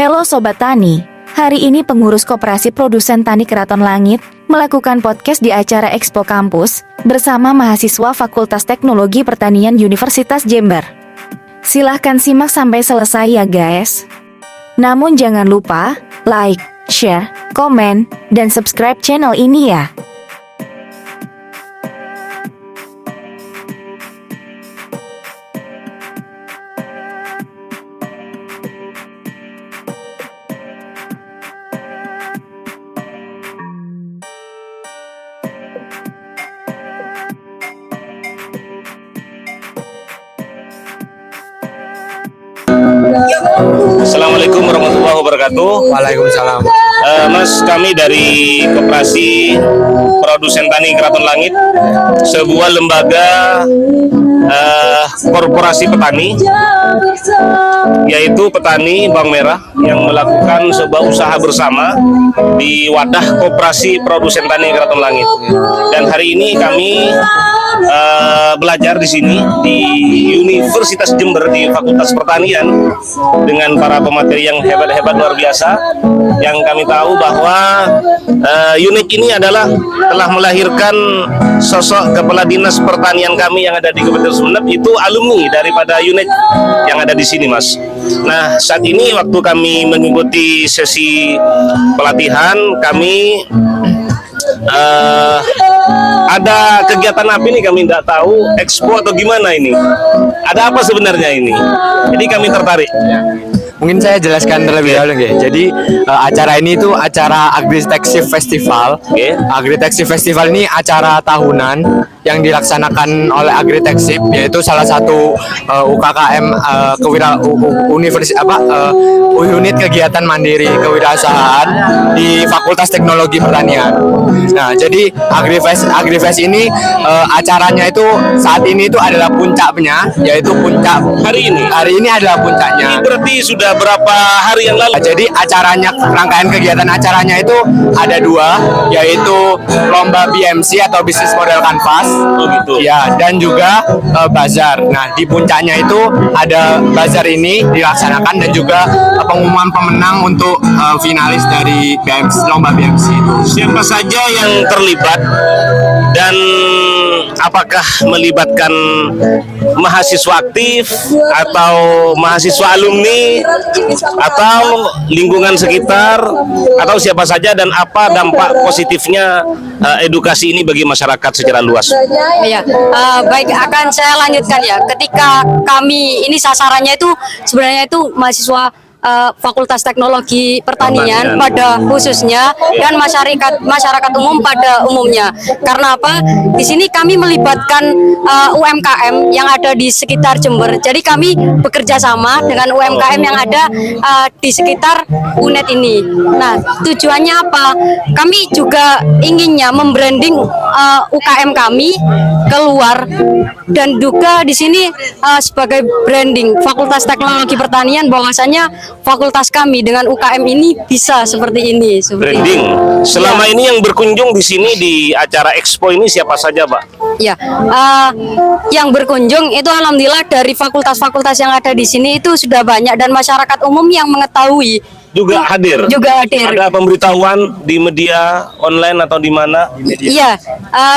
Halo Sobat Tani, hari ini pengurus Koperasi Produsen Tani Keraton Langit melakukan podcast di acara Expo Kampus bersama mahasiswa Fakultas Teknologi Pertanian Universitas Jember. Silahkan simak sampai selesai ya guys. Namun jangan lupa like, share, komen, dan subscribe channel ini ya. Assalamualaikum warahmatullahi wabarakatuh. Waalaikumsalam. Mas, kami dari Koperasi Produsen Tani Keraton Langit, sebuah lembaga korporasi petani, yaitu petani bawang merah yang melakukan sebuah usaha bersama di wadah Koperasi Produsen Tani Keraton Langit. Dan hari ini kami belajar di sini di Universitas Jember di Fakultas Pertanian dengan para pemateri yang hebat-hebat luar biasa, yang kami tahu bahwa unit ini adalah telah melahirkan sosok kepala dinas pertanian kami yang ada di Kabupaten Sumeneb, itu alumni daripada unit yang ada di sini, Mas. Nah, saat ini waktu kami mengikuti sesi pelatihan, kami ada kegiatan apa ini kami tidak tahu, expo atau gimana ini, ada apa sebenarnya ini, jadi kami tertarik. Mungkin saya jelaskan terlebih dahulu ya. Jadi acara ini itu acara Agritechship Festival. Agritechship Festival ini acara tahunan yang dilaksanakan oleh Agritechship, yaitu salah satu UKKM unit kegiatan mandiri kewirausahaan di Fakultas Teknologi Pertanian. Nah, jadi Agrifest ini acaranya itu saat ini itu adalah puncaknya, yaitu puncak Hari ini adalah puncaknya. ini berarti sudah berapa hari yang lalu? Jadi acaranya, rangkaian kegiatan acaranya itu ada dua, yaitu lomba BMC atau Business Model Canvas, gitu. Ya, dan juga bazar. Nah, di puncaknya itu ada bazar ini dilaksanakan dan juga pengumuman pemenang untuk finalis dari BMC, lomba BMC itu. Siapa saja yang terlibat dan apakah melibatkan mahasiswa aktif atau mahasiswa alumni atau lingkungan sekitar atau siapa saja, dan apa dampak positifnya edukasi ini bagi masyarakat secara luas? Ya, baik, akan saya lanjutkan ya. Ketika kami ini sasarannya itu sebenarnya itu mahasiswa Fakultas Teknologi Pertanian pada khususnya, dan masyarakat umum pada umumnya. Karena apa? Di sini kami melibatkan UMKM yang ada di sekitar Jember. Jadi kami bekerja sama dengan UMKM yang ada di sekitar UNED ini. Nah, tujuannya apa? Kami juga inginnya membranding UKM kami keluar, dan juga di sini sebagai branding Fakultas Teknologi Pertanian, bahwasanya fakultas kami dengan UKM ini bisa seperti ini. Branding. Selama ini yang berkunjung di sini di acara expo ini siapa saja, Pak? Ya, yang berkunjung itu alhamdulillah dari fakultas-fakultas yang ada di sini itu sudah banyak, dan masyarakat umum yang mengetahui Juga hadir. Ada pemberitahuan di media online atau di mana? Iya,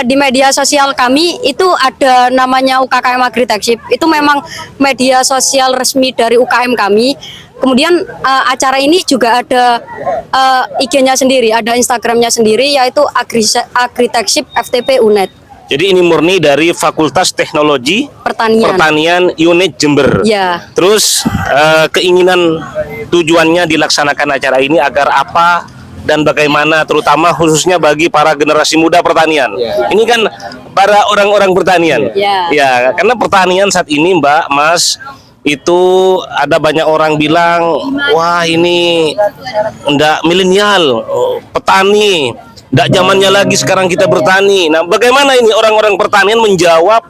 di media sosial kami itu ada namanya UKKM Agritechship. Itu memang media sosial resmi dari UKM kami. Kemudian acara ini juga ada IG-nya sendiri, ada Instagram-nya sendiri, yaitu Agritechship FTP UNED. Jadi ini murni dari Fakultas Teknologi Pertanian Unit Jember. Ya. Terus keinginan tujuannya dilaksanakan acara ini agar apa dan bagaimana, terutama khususnya bagi para generasi muda pertanian. Ini kan para orang-orang pertanian. Ya, karena pertanian saat ini, Mbak, Mas, itu ada banyak orang bilang, wah ini enggak milenial, petani Nggak zamannya lagi sekarang kita bertani. Nah, bagaimana ini orang-orang pertanian menjawab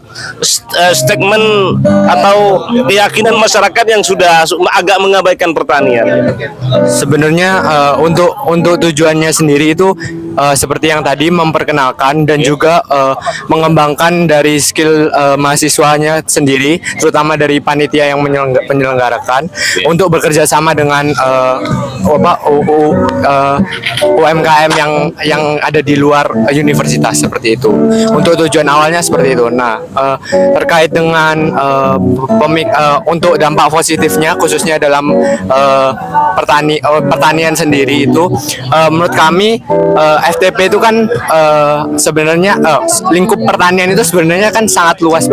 statement atau keyakinan masyarakat yang sudah agak mengabaikan pertanian? Sebenarnya untuk tujuannya sendiri itu seperti yang tadi memperkenalkan dan juga mengembangkan dari skill mahasiswanya sendiri, terutama dari panitia yang penyelenggarakan untuk bekerja sama dengan UMKM yang ada di luar universitas seperti itu. Untuk tujuan awalnya seperti itu. Nah, terkait dengan untuk dampak positifnya khususnya dalam pertanian sendiri itu, menurut kami FTP itu kan sebenarnya lingkup pertanian itu sebenarnya kan sangat luas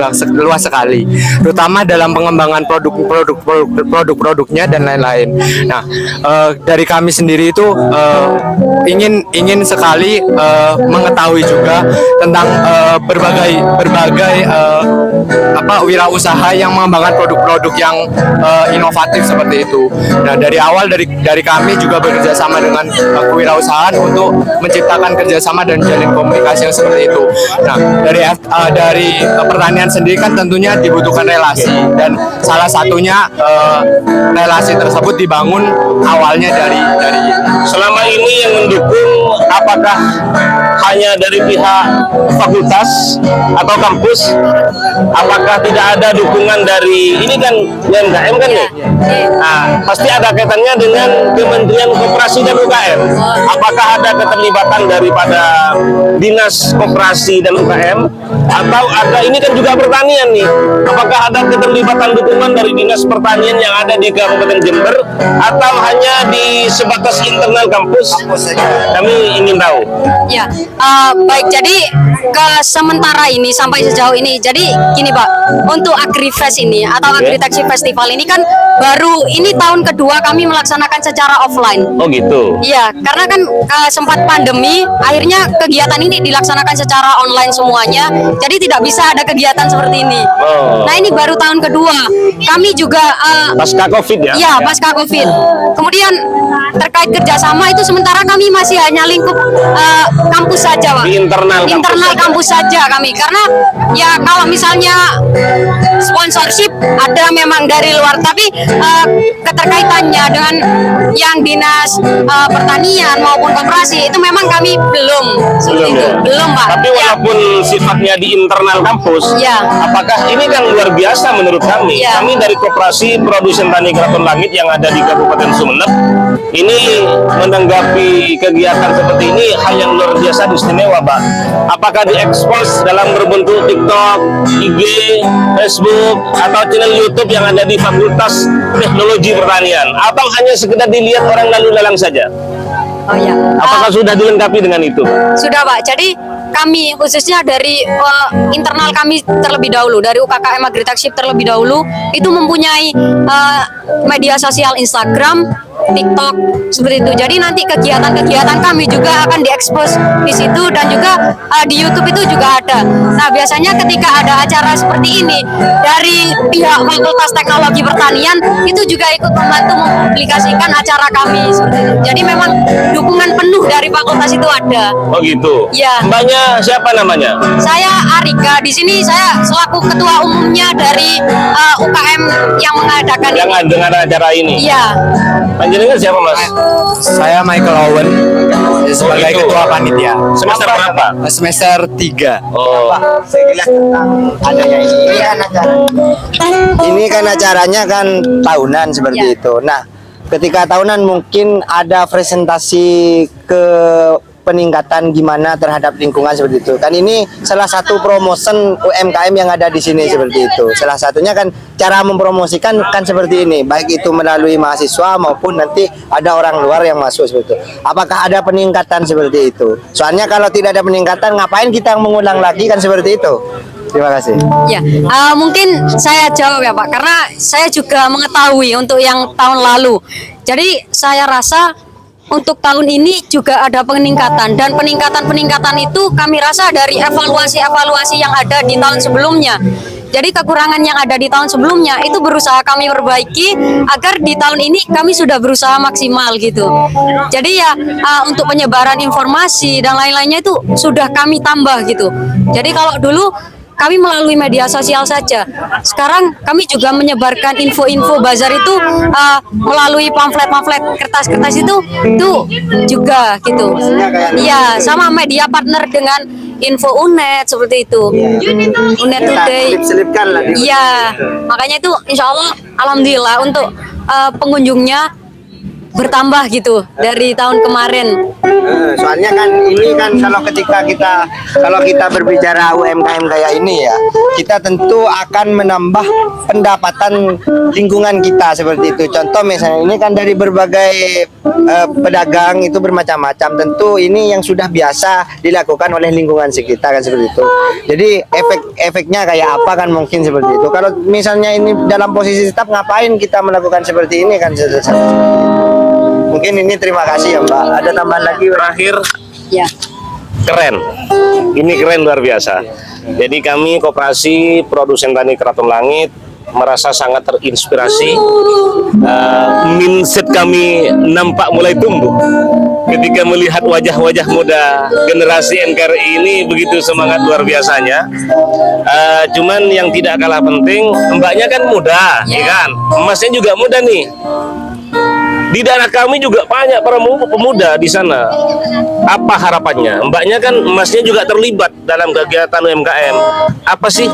sekali, terutama dalam pengembangan produk-produknya dan lain-lain. Nah, dari kami sendiri itu ingin sekali mengetahui juga tentang berbagai wirausaha yang mengembangkan produk-produk yang inovatif seperti itu. Nah, dari awal dari kami juga bekerja sama dengan kewirausahaan untuk menciptakan kerjasama dan jalin komunikasi yang seperti itu. Nah, dari pertanian sendiri kan tentunya dibutuhkan relasi, dan salah satunya relasi tersebut dibangun awalnya dari Selama ini yang mendukung apakah hanya dari pihak fakultas atau kampus? Apakah tidak ada dukungan dari ini kan UMKM kan nih? Nah, pasti ada kaitannya dengan Kementerian Koperasi dan UKM. Apakah ada keterlibatan daripada Dinas Koperasi dan UKM, atau ada ini kan juga pertanian nih? Apakah ada keterlibatan dukungan dari Dinas Pertanian yang ada di Kabupaten Jember, atau hanya di sebatas internal kampus? Kami ingin tahu. Ya, baik. Jadi sementara ini sampai sejauh ini, jadi gini Pak, untuk AgriFest ini atau Agritechnic Festival ini kan baru ini tahun kedua kami melaksanakan secara offline. Oh gitu. Iya, karena kan sempat pandemi, akhirnya kegiatan ini dilaksanakan secara online semuanya. Jadi tidak bisa ada kegiatan seperti ini. Oh. Nah, ini baru tahun kedua. Kami juga Pasca COVID ya? iya, pasca COVID. Kemudian terkait kerjasama itu sementara kami masih hanya lingkup kampus saja, Pak. Di internal Kampus saja kami, karena ya kalau misalnya sponsorship ada memang dari luar, tapi keterkaitannya dengan yang dinas pertanian maupun koperasi itu memang kami belum seperti itu. ya? Belum, Pak. Tapi Ya. walaupun sifatnya di internal kampus, Ya. apakah ini kan luar biasa menurut kami? Ya. Kami dari Koperasi Produsen Tani Keraton Langit yang ada di Kabupaten Sumeneb ini menanggapi kegiatan seperti ini hal yang luar biasa istimewa, Pak. Apakah diekspos dalam berbentuk TikTok, IG, Facebook, atau channel YouTube yang ada di Fakultas Teknologi Pertanian, atau hanya sekedar dilihat orang lalu lalang saja? Oh ya. Apakah sudah dilengkapi dengan itu? Sudah, Pak. Jadi kami khususnya dari internal kami terlebih dahulu, dari UKKM Agritechnic terlebih dahulu itu mempunyai media sosial Instagram, TikTok seperti itu. Jadi nanti kegiatan-kegiatan kami juga akan diekspos di situ, dan juga di YouTube itu juga ada. Nah, biasanya ketika ada acara seperti ini dari pihak Fakultas Teknologi Pertanian itu juga ikut membantu mempublikasikan acara kami seperti itu. Jadi memang dukungan penuh dari fakultas itu ada. Oh gitu. Ya. Mbaknya siapa namanya? Saya Arika, di sini saya selaku ketua umumnya dari UKM yang mengadakan Yang ini. dengan acara ini. Iya. Panjenengan siapa, Mas? Saya Michael Owen sebagai gitu. ketua panitia. Semester berapa? Semester 3. Oh, Sekilas tentang adanya ini kan acara. Ini kan acaranya kan tahunan seperti Ya. itu. Nah, ketika tahunan mungkin ada presentasi ke peningkatan gimana terhadap lingkungan seperti itu. Kan ini salah satu promotion UMKM yang ada di sini seperti itu. Salah satunya kan cara mempromosikan kan seperti ini, baik itu melalui mahasiswa maupun nanti ada orang luar yang masuk seperti itu. Apakah ada peningkatan seperti itu? Soalnya kalau tidak ada peningkatan, ngapain kita mengulang lagi kan seperti itu. Terima kasih. Ya, mungkin saya jawab ya Pak, karena saya juga mengetahui untuk yang tahun lalu. Jadi saya rasa untuk tahun ini juga ada peningkatan, dan peningkatan itu kami rasa dari evaluasi-evaluasi yang ada di tahun sebelumnya. Jadi kekurangan yang ada di tahun sebelumnya itu berusaha kami perbaiki agar di tahun ini kami sudah berusaha maksimal gitu. Jadi ya untuk penyebaran informasi dan lain-lainnya itu sudah kami tambah gitu. Jadi kalau dulu kami melalui media sosial saja. Sekarang kami juga menyebarkan info-info bazar itu melalui pamflet-pamflet, kertas-kertas itu juga gitu. Iya, sama media partner dengan info UNED seperti itu. UNED Today. Selip-selipkan lah. Iya, makanya itu insya Allah alhamdulillah untuk pengunjungnya bertambah gitu dari tahun kemarin. Soalnya kan ini kan kalau kita berbicara UMKM kayak ini ya, kita tentu akan menambah pendapatan lingkungan kita seperti itu. Contoh misalnya ini kan dari berbagai pedagang itu bermacam-macam. Tentu ini yang sudah biasa dilakukan oleh lingkungan sekitar kan seperti itu. Jadi efeknya kayak apa kan mungkin seperti itu. Kalau misalnya ini dalam posisi tetap ngapain kita melakukan seperti ini kan mungkin ini terima kasih ya Mbak. Ada tambahan lagi? Terakhir, Ya. keren. Ini keren luar biasa. Jadi kami Koperasi Produsen Tani Keraton Langit merasa sangat terinspirasi. Mindset kami nampak mulai tumbuh ketika melihat wajah-wajah muda generasi NKRI ini begitu semangat luar biasanya. Cuman yang tidak kalah penting, mbaknya kan muda, ya kan? Emasnya juga muda nih. Di daerah kami juga banyak para pemuda di sana. Apa harapannya? Mbaknya kan emasnya juga terlibat dalam kegiatan UMKM. Apa sih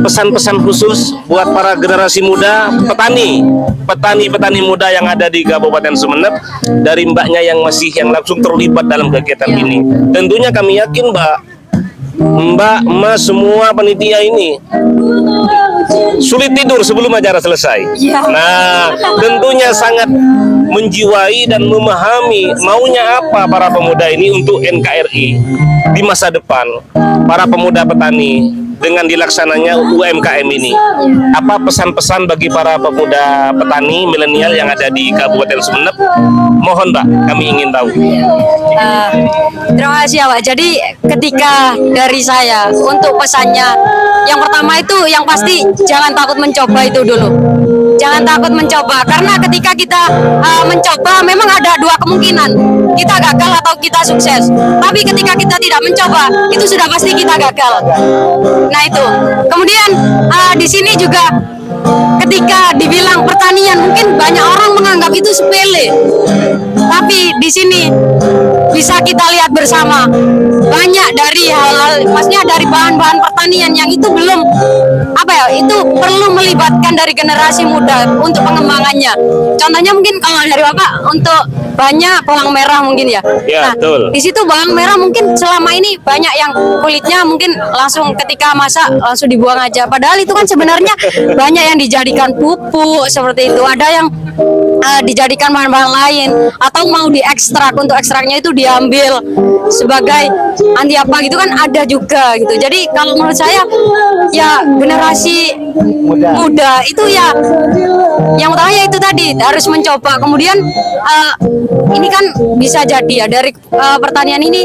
pesan-pesan khusus buat para generasi muda, petani muda yang ada di Kabupaten Sumeneb dari mbaknya yang langsung terlibat dalam kegiatan ini? Tentunya kami yakin Mbak, Mas, semua panitia ini sulit tidur sebelum acara selesai. Nah, tentunya sangat menjiwai dan memahami maunya apa para pemuda ini untuk NKRI di masa depan. Para pemuda petani dengan dilaksananya UMKM ini. Apa pesan-pesan bagi para pemuda petani milenial yang ada di Kabupaten Sumeneb? Mohon Mbak, kami ingin tahu. Terima kasih ya Pak. Jadi ketika dari saya untuk pesannya, yang pertama itu yang pasti jangan takut mencoba itu dulu. Jangan takut mencoba, karena ketika kita mencoba memang ada dua kemungkinan, kita gagal atau kita sukses. Tapi ketika kita tidak mencoba, itu sudah pasti kita gagal. Nah itu. Kemudian di sini juga ketika dibilang pertanian, mungkin banyak orang menganggap itu sepele. Tapi di sini bisa kita lihat bersama banyak dari hal-hal, maksudnya dari bahan-bahan pertanian yang itu belum itu perlu melibatkan dari generasi muda untuk pengembangannya. Contohnya mungkin kalau dari Bapak untuk banyak bawang merah mungkin ya. Ya, nah, betul. di situ bawang merah mungkin selama ini banyak yang kulitnya mungkin langsung ketika masak langsung dibuang aja. Padahal itu kan sebenarnya banyak yang dijadikan pupuk seperti itu. Ada yang dijadikan bahan-bahan lain atau mau diekstrak, untuk ekstraknya itu diambil sebagai anti apa gitu kan ada juga gitu. Jadi kalau menurut saya ya generasi muda itu ya yang utamanya itu tadi harus mencoba. Kemudian ini kan bisa jadi ya dari pertanian ini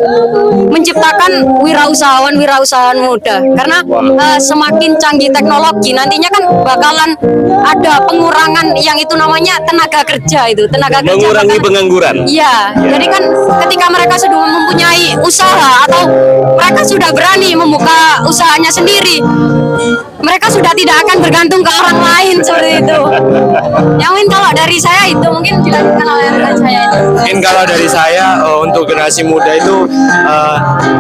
menciptakan wirausahawan muda, karena semakin canggih teknologi nantinya kan bakalan ada pengurangan yang itu namanya tenaga kerja, itu tenaga kerja Mengurangi pengangguran. Iya, jadi kan ketika mereka sudah mempunyai usaha atau mereka sudah berani membuka usahanya sendiri, mereka sudah tidak akan bergantung ke orang lain seperti itu. Yang mungkin kalau dari saya itu mungkin dilakukan oleh rekan saya itu. Mungkin kalau dari saya untuk generasi muda itu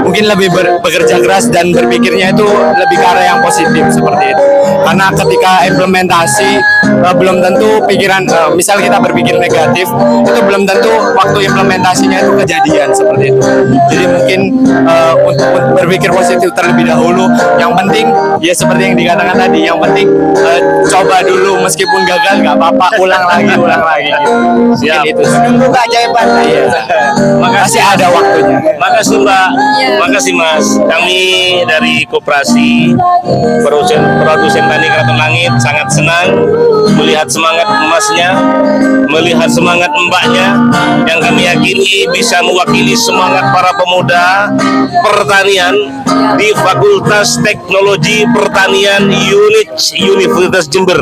mungkin lebih bekerja keras dan berpikirnya itu lebih ke arah yang positif seperti itu. Karena ketika implementasi belum tentu pikiran, misal kita berpikir negatif, itu belum tentu waktu implementasinya itu kejadian seperti itu. Jadi mungkin untuk berpikir positif terlebih dahulu. Yang penting ya seperti yang dikatakan tadi, yang penting coba dulu, meskipun gagal nggak apa-apa, ulang lagi gitu. Siap. Mungkin itu. Tunggu keajaiban. Iya. Masih ada waktunya. Makasih Mbak, Iya. makasih Mas. Kami dari Koperasi Produsen produsen tani Keraton Langit sangat senang melihat semangat emasnya, melihat semangat mbaknya yang kami yakini bisa mewakili semangat para pemuda pertanian di Fakultas Teknologi Pertanian UNIJ Universitas Jember.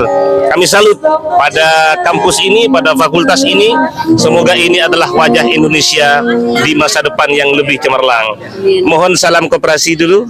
Kami salut pada kampus ini, pada fakultas ini. Semoga ini adalah wajah Indonesia di masa depan yang lebih cemerlang. Mohon salam koperasi dulu.